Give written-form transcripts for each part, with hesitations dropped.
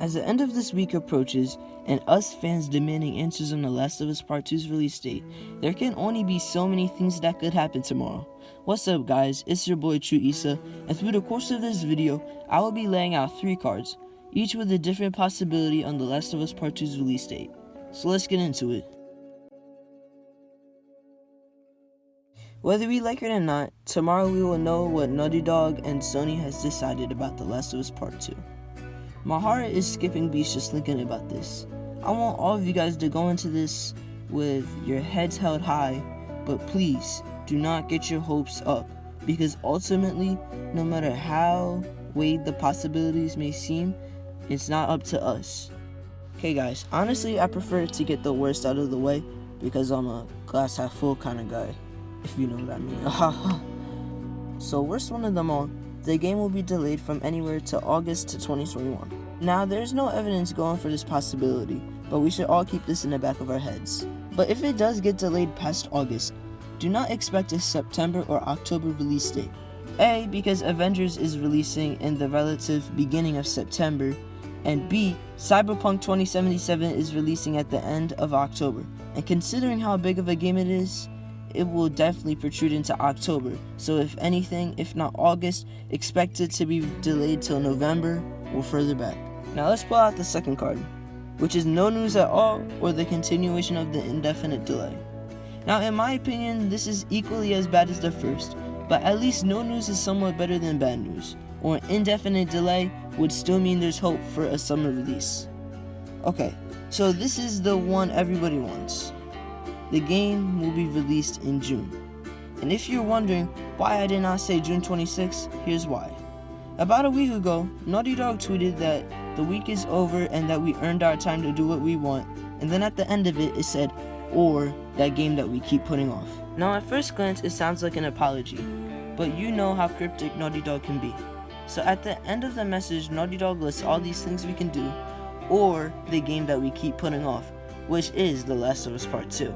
As the end of this week approaches, and us fans demanding answers on The Last of Us Part 2's release date, there can only be so many things that could happen tomorrow. What's up guys, it's your boy True Issa, and through the course of this video, I will be laying out 3 cards, each with a different possibility on The Last of Us Part 2's release date. So let's get into it. Whether we like it or not, tomorrow we will know what Naughty Dog and Sony has decided about The Last of Us Part 2. My heart is skipping beats just thinking about this. I want all of you guys to go into this with your heads held high, but please do not get your hopes up, because ultimately, no matter how weighed the possibilities may seem, it's not up to us. Okay guys, honestly I prefer to get the worst out of the way, because I'm a glass half full kind of guy, if you know what I mean. So worst one of them all, the game will be delayed from anywhere to August to 2021. Now, there's no evidence going for this possibility, but we should all keep this in the back of our heads. But if it does get delayed past August, do not expect a September or October release date. A, because Avengers is releasing in the relative beginning of September, and B, Cyberpunk 2077 is releasing at the end of October. And considering how big of a game it is, it will definitely protrude into October, so if anything, if not August, expect it to be delayed till November or further back. Now let's pull out the second card, which is no news at all or the continuation of the indefinite delay. Now in my opinion, this is equally as bad as the first, but at least no news is somewhat better than bad news, or an indefinite delay would still mean there's hope for a summer release. Okay, so this is the one everybody wants. The game will be released in June. And if you're wondering why I did not say June 26, here's why. About a week ago, Naughty Dog tweeted that the week is over and that we earned our time to do what we want, and then at the end of it, it said, or that game that we keep putting off. Now at first glance, it sounds like an apology, but you know how cryptic Naughty Dog can be. So at the end of the message, Naughty Dog lists all these things we can do, or the game that we keep putting off, which is The Last of Us Part 2.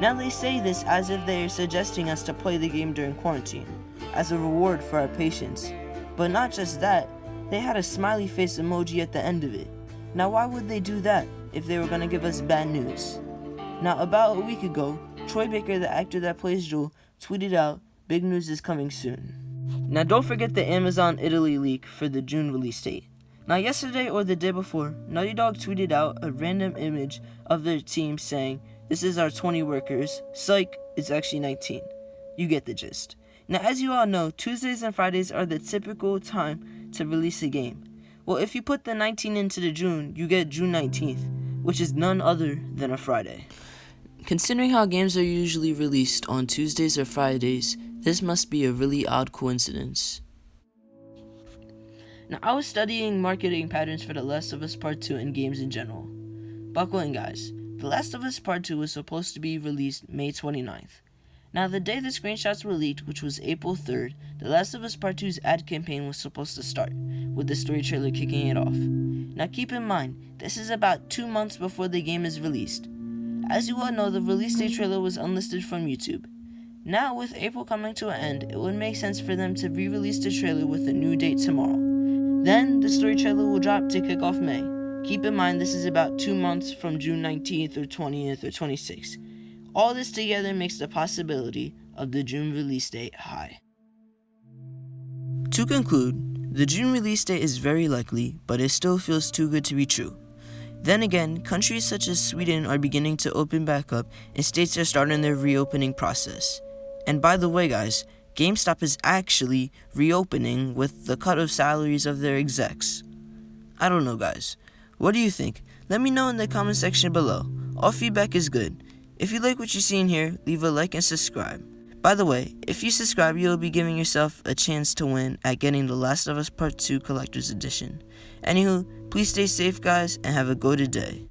Now they say this as if they are suggesting us to play the game during quarantine, as a reward for our patience. But not just that, they had a smiley face emoji at the end of it. Now why would they do that if they were going to give us bad news? Now about a week ago, Troy Baker, the actor that plays Joel, tweeted out, "Big news is coming soon." Now don't forget the Amazon Italy leak for the June release date. Now yesterday or the day before, Naughty Dog tweeted out a random image of their team saying, "This is our 20 workers, psych, it's actually 19. You get the gist. Now as you all know, Tuesdays and Fridays are the typical time to release a game. Well, if you put the 19 into the June, you get June 19th, which is none other than a Friday. Considering how games are usually released on Tuesdays or Fridays, this must be a really odd coincidence. Now I was studying marketing patterns for The Last of Us Part 2 and games in general. Buckle in guys, The Last of Us Part 2 was supposed to be released May 29th. Now the day the screenshots were leaked, which was April 3rd, The Last of Us Part 2's ad campaign was supposed to start, with the story trailer kicking it off. Now keep in mind, this is about 2 months before the game is released. As you all know, the release date trailer was unlisted from YouTube. Now with April coming to an end, it would make sense for them to re-release the trailer with a new date tomorrow. Then the story trailer will drop to kick off May. Keep in mind this is about 2 months from June 19th or 20th or 26th. All this together makes the possibility of the June release date high. To conclude, the June release date is very likely, but it still feels too good to be true. Then again, countries such as Sweden are beginning to open back up and states are starting their reopening process. And by the way guys, GameStop is actually reopening with the cut of salaries of their execs. I don't know guys. What do you think? Let me know in the comment section below. All feedback is good. If you like what you're seeing here, leave a like and subscribe. By the way, if you subscribe, you'll be giving yourself a chance to win at getting The Last of Us Part 2 Collector's Edition. Anywho, please stay safe guys and have a good day.